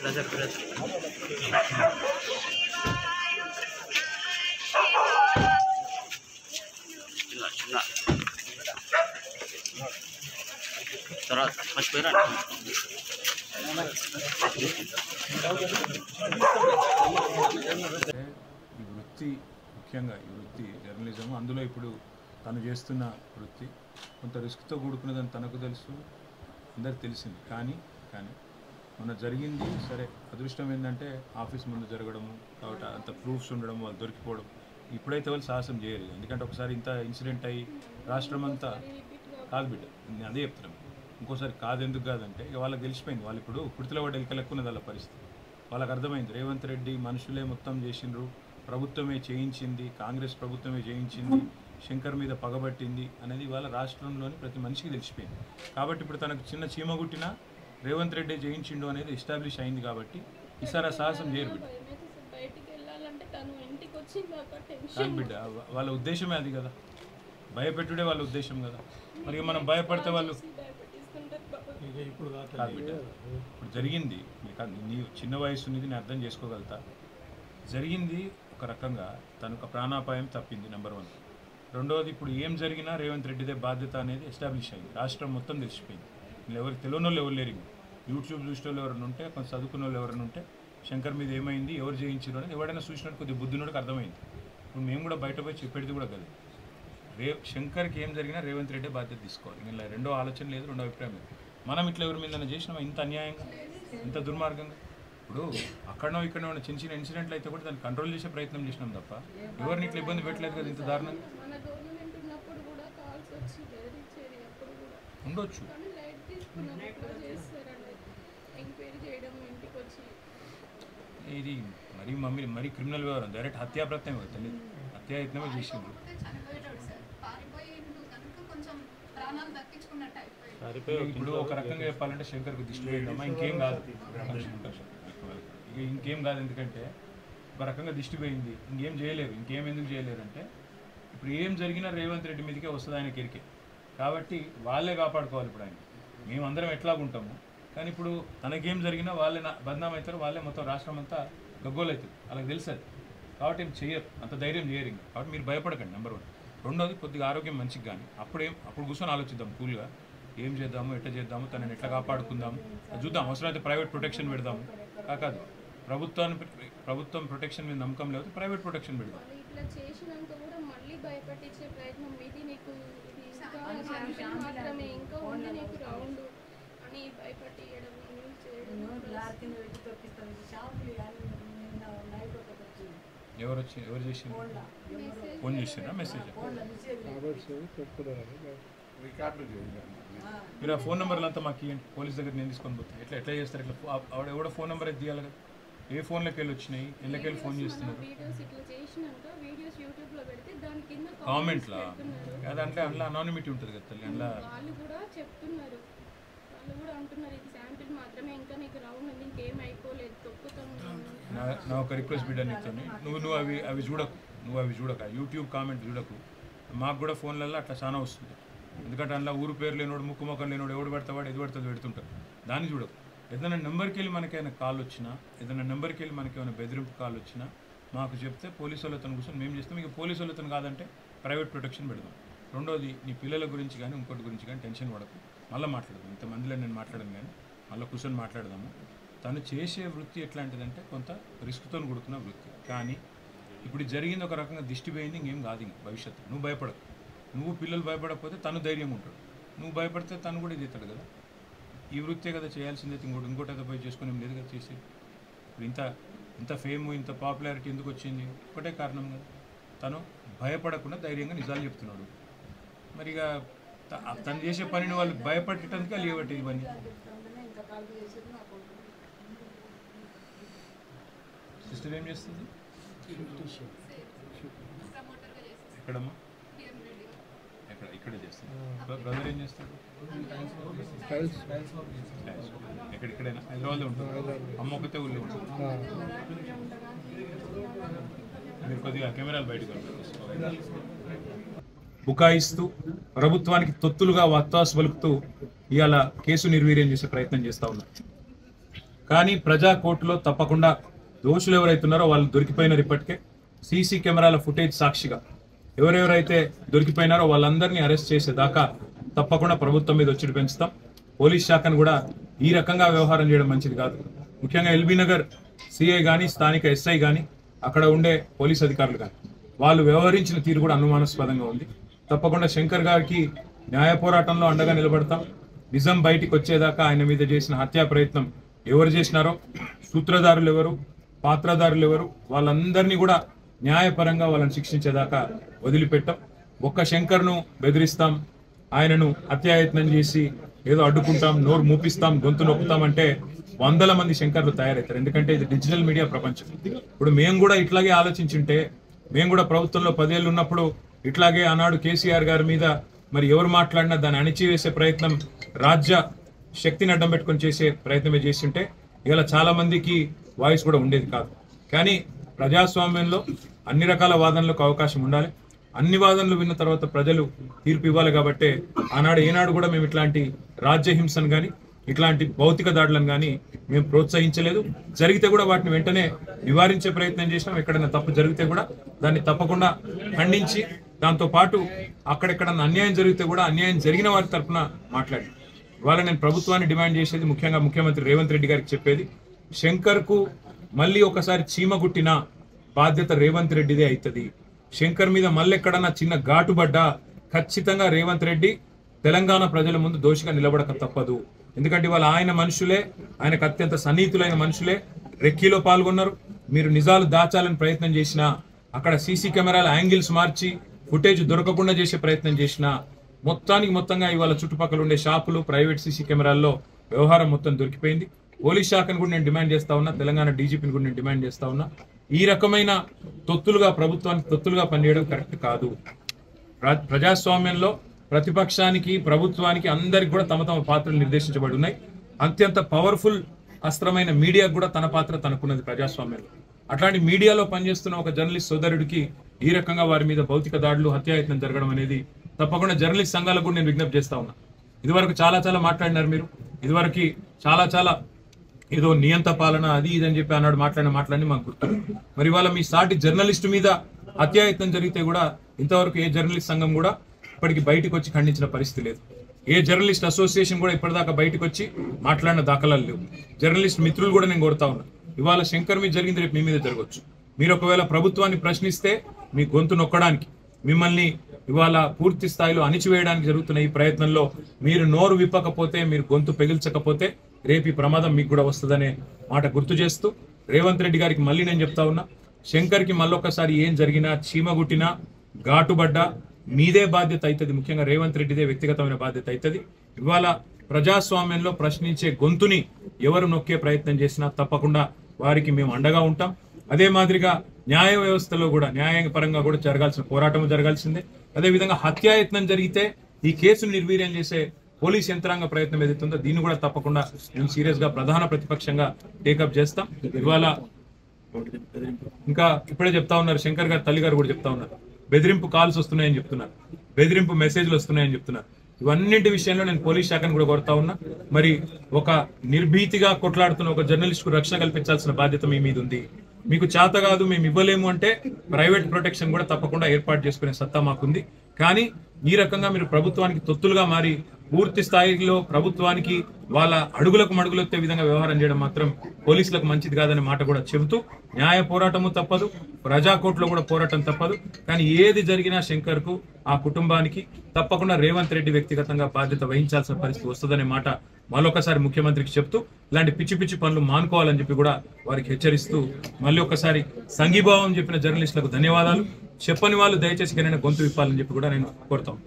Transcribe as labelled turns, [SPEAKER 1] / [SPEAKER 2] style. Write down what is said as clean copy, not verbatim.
[SPEAKER 1] తర్వాత మర్చిపోయారా
[SPEAKER 2] ఈ వృత్తి ముఖ్యంగా ఈ వృత్తి జర్నలిజం అందులో ఇప్పుడు తను చేస్తున్న వృత్తి కొంత రిస్క్తో కూడుకున్నదని తనకు తెలుసు, అందరికి తెలిసింది. కానీ మొన్న జరిగింది సరే, అదృష్టం ఏంటంటే ఆఫీస్ ముందు జరగడము కాబట్టి అంత ప్రూఫ్స్ ఉండడం, వాళ్ళు దొరికిపోవడం. ఇప్పుడైతే వాళ్ళు సాహసం చేయరు, ఎందుకంటే ఒకసారి ఇంత ఇన్సిడెంట్ అయ్యి రాష్ట్రం అంతా కాదు బిడ్డ, నేను అదే చెప్తున్నాను. ఇంకోసారి కాదు, ఎందుకు కాదంటే ఇక వాళ్ళకి తెలిసిపోయింది. వాళ్ళు ఇప్పుడు కుర్తిలో పడి ఎలకలెక్కున్నది వాళ్ళ పరిస్థితి. వాళ్ళకి అర్థమైంది రేవంత్ రెడ్డి మనుషులే మొత్తం చేసిండ్రు, ప్రభుత్వమే చేయించింది, కాంగ్రెస్ ప్రభుత్వమే చేయించింది, శంకర్ మీద పగబట్టింది అనేది వాళ్ళ రాష్ట్రంలోని ప్రతి మనిషికి తెలిసిపోయింది. కాబట్టి ఇప్పుడు తనకు చిన్న చీమ గుట్టినా రేవంత్ రెడ్డి జయించిండు అనేది ఎస్టాబ్లిష్ అయింది. కాబట్టి ఈసారి ఆ సాహసం చేయరు బిడ్డ. కాదు బిడ్డ, వాళ్ళ ఉద్దేశమే అది కదా, భయపెట్టుడే వాళ్ళ ఉద్దేశం కదా. మరి మనం భయపడితే వాళ్ళు కాదు బిడ్డ. ఇప్పుడు జరిగింది, నీ చిన్న వయసు నుంచి నేను అర్థం చేసుకోగలుగుతా. జరిగింది ఒక రకంగా తనకు ప్రాణాపాయం తప్పింది, నెంబర్ 1. రెండవది, ఇప్పుడు ఏం జరిగినా రేవంత్ రెడ్డిదే బాధ్యత అనేది ఎస్టాబ్లిష్ అయింది, రాష్ట్రం మొత్తం తెలిసిపోయింది. వీళ్ళు ఎవరికి తెలియని వాళ్ళు ఎవరు లేరు. యూట్యూబ్ చూసిన వాళ్ళు ఎవరైనా ఉంటే, కొంచెం చదువుకున్న వాళ్ళు ఎవరైనా ఉంటే, శంకర్ మీద ఏమైంది, ఎవరు చేయించారు అనేది ఎవరైనా చూసినట్టు కొద్దిగా బుద్ధినోడికి అర్థమైంది. ఇప్పుడు మేము కూడా బయట పోయి చెప్పేది కూడా కదా, శంకర్కి ఏం జరిగినా రేవంత్ రెడ్డి బాధ్యత తీసుకోవాలి. ఇలా రెండో ఆలోచన లేదు, రెండో అభిప్రాయం లేదు. మనం ఇట్లా ఎవరి మీద చేసినామా ఇంత అన్యాయంగా, ఇంత దుర్మార్గంగా? ఇప్పుడు అక్కడనో ఇక్కడనో ఉన్న చిన్న చిన్న ఇన్సిడెంట్లు అయితే కూడా దాన్ని కంట్రోల్ చేసే ప్రయత్నం చేసినాం తప్ప ఎవరిని ఇట్లా ఇబ్బంది పెట్టలేదు కదా ఇంత దారుణంగా. ఉండొచ్చు, ఇది మరీ క్రిమినల్ వ్యవహారం, డైరెక్ట్ హత్యాప్రత్యయం తెలియదు, హత్యాయత్నమే చేసిండ్రు. ఇప్పుడు ఒక రకంగా చెప్పాలంటే శంకర్కు దిష్టి పోయిందమ్మా, ఇంకేం కాదు, ఇంకేం కాదు. ఎందుకంటే ఒక రకంగా దిష్టి పోయింది, ఇంకేం చేయలేరు. ఇంకేం ఎందుకు చేయలేరు అంటే ఇప్పుడు ఏం జరిగినా రేవంత్ రెడ్డి మీదకే వస్తుంది, ఆయన కెరికే. కాబట్టి వాళ్ళే కాపాడుకోవాలి. ఇప్పుడు ఆయన మేమందరం ఎట్లాగుంటాము, కానీ ఇప్పుడు తనకేం జరిగినా వాళ్ళే బద్నాం అవుతారు, వాళ్ళే మొత్తం రాష్ట్రం అంతా గగ్గోలు అవుతుంది, వాళ్ళకి తెలుస్తుంది. కాబట్టి ఏం చేయరు, అంత ధైర్యం చేయరు ఇంకా. కాబట్టి మీరు భయపడకండి, నెంబర్ 1. రెండోది, కొద్దిగా ఆరోగ్యం మంచిగా కానీ అప్పుడు కూర్చొని ఆలోచిద్దాం కూల్గా, ఏం చేద్దాము, ఎట్లా చేద్దాము, తనని ఎట్లా కాపాడుకుందాము చూద్దాం. అవసరమైతే ప్రైవేట్ ప్రొటెక్షన్ పెడదాము. కాదు, ప్రభుత్వం ప్రొటెక్షన్ మీద నమ్మకం లేదు, ప్రైవేట్ ప్రొటెక్షన్ పెడదాం. ఎవరు చేసి ఫోన్ చేసినా మెసేజ్ మీరు ఆ ఫోన్ నెంబర్లు అంతా మాకు ఇవ్వండి, పోలీస్ దగ్గర నేను తీసుకొని పోతాను. ఎట్లా చేస్తారు? ఇట్లా ఆవిడ ఎవడో ఫోన్ నెంబర్ అయితే తీయాలి కదా. ఏ ఫోన్లోకి వెళ్ళి వచ్చినాయి, ఎళ్ళకెళ్ళి ఫోన్ చేస్తున్నారు కామెంట్లా అదంటే అందులో అనానిమిటీ ఉంటుంది కదా తల్లి. అందులో నా ఒక రిక్వెస్ట్ బిడ్డ నీతో, నువ్వు అవి చూడక యూట్యూబ్ కామెంట్ చూడకు. మాకు కూడా ఫోన్లలో అట్లా చాలా వస్తుంది, ఎందుకంటే అందులో ఊరు పేరు లేనోడు, ముక్కు మొక్కలు లేనోడు, ఎవడు పడతావాడు ఎది పడుతుంది పెడుతుంటారు. దాన్ని చూడకు. ఏదైనా నెంబర్కి వెళ్ళి మనకైనా కాల్ వచ్చినా, ఏదైనా నెంబర్కి వెళ్ళి మనకేమైనా బెదిరింపు కాల్ వచ్చినా మాకు చెప్తే పోలీసు వాళ్ళతో కూర్చొని మేము చేస్తాం. ఇక పోలీసు వాళ్ళతో కాదంటే ప్రైవేట్ ప్రొటెక్షన్ పెడదాం. రెండోది, నీ పిల్లల గురించి కానీ ఇంకోటి గురించి కానీ టెన్షన్ పడకు, మళ్ళీ మాట్లాడదాం. ఇంతమందిలో నేను మాట్లాడను కానీ మళ్ళీ కూర్చొని మాట్లాడదాము. తను చేసే వృత్తి ఎట్లాంటిదంటే కొంత రిస్క్తో కూడుకున్న వృత్తి. కానీ ఇప్పుడు జరిగింది ఒక రకంగా దిష్టి పోయింది, ఇంకేం కాదు. ఇంక భవిష్యత్తు నువ్వు భయపడకు. నువ్వు పిల్లలు భయపడకపోతే తను ధైర్యంగా ఉంటాడు, నువ్వు భయపడితే తను కూడా ఇది అవుతాడు కదా. ఈ వృత్తే కదా చేయాల్సిందే, ఇంకోటి ఏదో పోయి చేసుకుని ఏం లేదు కదా చేసి. ఇప్పుడు ఇంత ఫేమ్, ఇంత పాపులారిటీ ఎందుకు వచ్చింది? ఒకటే కారణం కదా, తను భయపడకుండా ధైర్యంగా నిజాలు చెప్తున్నాడు. మరి ఇక తను చేసే పనిని వాళ్ళు భయపడటానికి వాళ్ళు ఇవ్వటి ఇవన్నీ. సిస్టర్ ఏం చేస్తుంది? ఎక్కడమ్మా? ఇక్కడే చేస్తాను. బ్రదర్ ఏం చేస్తాడు? ఎక్కడైనా హైదరాబాద్లో ఉంటుంది. అమ్మ ఒకతే ఊళ్ళో ఉంటుంది. మీరు కొద్దిగా కెమెరాలు బయటకు బుకాయిస్తూ ప్రభుత్వానికి తొత్తులుగా వత్తాసు పలుకుతూ ఇవాళ కేసు నిర్వీర్యం చేసే ప్రయత్నం చేస్తూ ఉన్నారు. కానీ ప్రజా కోర్టులో తప్పకుండా దోషులు ఎవరైతున్నారో వాళ్ళు దొరికిపోయినారు. ఇప్పటికే సీసీ కెమెరాల ఫుటేజ్ సాక్షిగా ఎవరెవరైతే దొరికిపోయినారో వాళ్ళందరినీ అరెస్ట్ చేసేదాకా తప్పకుండా ప్రభుత్వం మీద ఒత్తిడి పెంచుతాం. పోలీస్ శాఖను కూడా ఈ రకంగా వ్యవహారం చేయడం మంచిది కాదు. ముఖ్యంగా ఎల్బీ నగర్ సిఐ కానీ స్థానిక ఎస్ఐ కానీ అక్కడ ఉండే పోలీస్ అధికారులు కానీ వాళ్ళు వ్యవహరించిన తీరు కూడా అనుమానాస్పదంగా ఉంది. తప్పకుండా శంకర్ గారికి న్యాయ పోరాటంలో అండగా నిలబడతాం. నిజం బయటికి వచ్చేదాకా ఆయన మీద చేసిన హత్యా ప్రయత్నం ఎవరు చేసినారో, సూత్రధారులు ఎవరు, పాత్రధారులు ఎవరు, వాళ్ళందరినీ కూడా న్యాయపరంగా వాళ్ళని శిక్షించేదాకా వదిలిపెట్టాం. ఒక్క శంకర్ను బెదిరిస్తాం, ఆయనను హత్యాయత్నం చేసి ఏదో అడ్డుకుంటాం, నోరు మూపిస్తాం, గొంతు నొక్కుతామంటే 100 మంది శంకర్లు తయారవుతారు. ఎందుకంటే ఇది డిజిటల్ మీడియా ప్రపంచం. ఇప్పుడు మేము కూడా ఇట్లాగే ఆలోచించుంటే, మేము కూడా ప్రభుత్వంలో 10 ఏళ్ళు ఉన్నప్పుడు ఇట్లాగే ఆనాడు కేసీఆర్ గారి మీద మరి ఎవరు మాట్లాడినా దాన్ని అణిచివేసే ప్రయత్నం, రాజ్య శక్తిని అడ్డం పెట్టుకొని చేసే ప్రయత్నమే చేస్తుంటే ఇలా చాలా మందికి వాయిస్ కూడా ఉండేది కాదు. కానీ ప్రజాస్వామ్యంలో అన్ని రకాల వాదనలకు అవకాశం ఉండాలి. అన్ని వాదనలు విన్న తర్వాత ప్రజలు తీర్పు ఇవ్వాలి. కాబట్టి ఆనాడు ఏనాడు కూడా మేము ఇట్లాంటి రాజ్యహింసను కానీ ఇట్లాంటి భౌతిక దాడులను కానీ మేము ప్రోత్సహించలేదు. జరిగితే కూడా వాటిని వెంటనే నివారించే ప్రయత్నం చేసినాం. ఎక్కడైనా తప్పు జరిగితే కూడా దాన్ని తప్పకుండా ఖండించి, దాంతోపాటు అక్కడెక్కడన్నా అన్యాయం జరిగితే కూడా అన్యాయం జరిగిన వారి తరఫున మాట్లాడి ఇవాళ నేను ప్రభుత్వాన్ని డిమాండ్ చేసేది, ముఖ్యంగా ముఖ్యమంత్రి రేవంత్ రెడ్డి గారికి చెప్పేది, శంకర్కు మళ్ళీ ఒకసారి చీమ గుట్టిన బాధ్యత రేవంత్ రెడ్డిదే అవుతుంది. శంకర్ మీద మళ్ళీ ఎక్కడన్నా చిన్న ఘాటుబడ్డా ఖచ్చితంగా రేవంత్ రెడ్డి తెలంగాణ ప్రజల ముందు దోషిగా నిలబడక తప్పదు. ఎందుకంటే ఇవాళ ఆయన మనుషులే, ఆయనకు అత్యంత సన్నిహితులైన మనుషులే రెక్కీలో పాల్గొన్నారు. మీరు నిజాలు దాచాలని ప్రయత్నం చేసినా, అక్కడ సీసీ కెమెరాల యాంగిల్స్ మార్చి ఫుటేజ్ దొరకకుండా చేసే ప్రయత్నం చేసినా, మొత్తంగా ఇవాళ చుట్టుపక్కల ఉండే షాపులు, ప్రైవేట్ సీసీ కెమెరాల్లో వ్యవహారం మొత్తం దొరికిపోయింది. పోలీస్ శాఖను కూడా నేను డిమాండ్ చేస్తా ఉన్నా, తెలంగాణ డీజీపీని కూడా నేను డిమాండ్ చేస్తా ఉన్నా. ఈ రకమైన ప్రభుత్వానికి తొత్తులుగా పనిచేయడం కరెక్ట్ కాదు. ప్రజాస్వామ్యంలో ప్రతిపక్షానికి, ప్రభుత్వానికి అందరికి కూడా తమ తమ పాత్రలు నిర్దేశించబడి ఉన్నాయి. అత్యంత పవర్ఫుల్ అస్త్రమైన మీడియాకు కూడా తన పాత్ర తనకున్నది ప్రజాస్వామ్యంలో. అట్లాంటి మీడియాలో పనిచేస్తున్న ఒక జర్నలిస్ట్ సోదరుడికి ఈ రకంగా వారి మీద భౌతిక దాడులు, హత్యాయత్నం జరగడం అనేది తప్పకుండా జర్నలిస్ట్ సంఘాలకు కూడా నేను విజ్ఞప్తి చేస్తా ఉన్నా. ఇదివరకు చాలా మాట్లాడినారు మీరు. ఇదివరకు చాలా ఏదో నియంత పాలన అది ఇదని చెప్పి అన్నాడు మాట్లాడి మాకు గుర్తు. మరి ఇవాళ మీ సాటి జర్నలిస్టు మీద హత్యాయత్నం జరిగితే కూడా ఇంతవరకు ఏ జర్నలిస్ట్ సంఘం కూడా ఇప్పటికి బయటకు వచ్చి ఖండించిన పరిస్థితి లేదు. ఏ జర్నలిస్ట్ అసోసియేషన్ కూడా ఇప్పటిదాకా బయటకు వచ్చి మాట్లాడిన దాఖలాలు లేవు. జర్నలిస్ట్ మిత్రులు కూడా నేను కోరుతా ఉన్నా, ఇవాళ శంకర్ మీద జరిగింది రేపు మీ మీద జరగవచ్చు. మీరు ఒకవేళ ప్రభుత్వాన్ని ప్రశ్నిస్తే మీ గొంతు నొక్కడానికి, మిమ్మల్ని ఇవాళ పూర్తి స్థాయిలో అణిచివేయడానికి జరుగుతున్న ఈ ప్రయత్నంలో మీరు నోరు విప్పకపోతే, మీరు గొంతు పెగిల్చకపోతే రేపు ఈ ప్రమాదం మీకు కూడా వస్తుందనే మాట గుర్తు చేస్తూ రేవంత్ రెడ్డి గారికి మళ్ళీ నేను చెప్తా ఉన్నా, శంకర్కి మళ్ళొక్కసారి ఏం జరిగినా, చీమగుట్టినా, ఘాటుబడ్డా మీదే బాధ్యత అవుతుంది. ముఖ్యంగా రేవంత్ రెడ్డిదే వ్యక్తిగతమైన బాధ్యత అవుతుంది. ఇవాళ ప్రజాస్వామ్యంలో ప్రశ్నించే గొంతుని ఎవరు నొక్కే ప్రయత్నం చేసినా తప్పకుండా వారికి మేము అండగా ఉంటాం. అదే మాదిరిగా న్యాయ వ్యవస్థలో కూడా న్యాయపరంగా కూడా జరగాల్సిన పోరాటం జరగాల్సిందే. అదేవిధంగా హత్యాయత్నం జరిగితే ఈ కేసును నిర్వీర్యం చేసే పోలీస్ యంత్రాంగ ప్రయత్నం ఏదైతుందో దీన్ని కూడా తప్పకుండా మేము సీరియస్ గా ప్రధాన ప్రతిపక్షంగా టేకప్ చేస్తాం. ఇవాళ ఇంకా ఇప్పుడే చెప్తా ఉన్నారు, శంకర్ గారు తల్లి గారు కూడా చెప్తా ఉన్నారు, బెదిరింపు కాల్స్ వస్తున్నాయని చెప్తున్నారు, బెదిరింపు మెసేజ్లు వస్తున్నాయని చెప్తున్నారు. ఇవన్నింటి విషయంలో నేను పోలీస్ శాఖను కూడా కోరుతా ఉన్నా. మరి ఒక నిర్భీతిగా కొట్లాడుతున్న ఒక జర్నలిస్ట్ కు రక్షణ కల్పించాల్సిన బాధ్యత మీ మీద ఉంది. మీకు చేత కాదు, మేము ఇవ్వలేము అంటే ప్రైవేట్ ప్రొటెక్షన్ కూడా తప్పకుండా ఏర్పాటు చేసుకునే సత్తా మాకుంది. కానీ ఈ రకంగా మీరు ప్రభుత్వానికి తొత్తులుగా మారి పూర్తి స్థాయిలో ప్రభుత్వానికి వాళ్ళ అడుగులకు మడుగులొత్తే విధంగా వ్యవహారం చేయడం మాత్రం పోలీసులకు మంచిది కాదనే మాట కూడా చెబుతూ, న్యాయ పోరాటము తప్పదు, ప్రజాకోర్టులో కూడా పోరాటం తప్పదు. కానీ ఏది జరిగినా శంకర్కు, ఆ కుటుంబానికి తప్పకుండా రేవంత్ రెడ్డి వ్యక్తిగతంగా బాధ్యత వహించాల్సిన పరిస్థితి వస్తుందనే మాట మళ్ళొకసారి ముఖ్యమంత్రికి చెప్తూ, ఇలాంటి పిచ్చి పనులు మానుకోవాలని చెప్పి కూడా వారికి హెచ్చరిస్తూ, మళ్ళీ ఒకసారి సంఘీభావం చెప్పిన జర్నలిస్టులకు ధన్యవాదాలు. చెప్పని వాళ్ళు దయచేసి గొంతు విప్పాలని చెప్పి కూడా నేను కోరుతాం.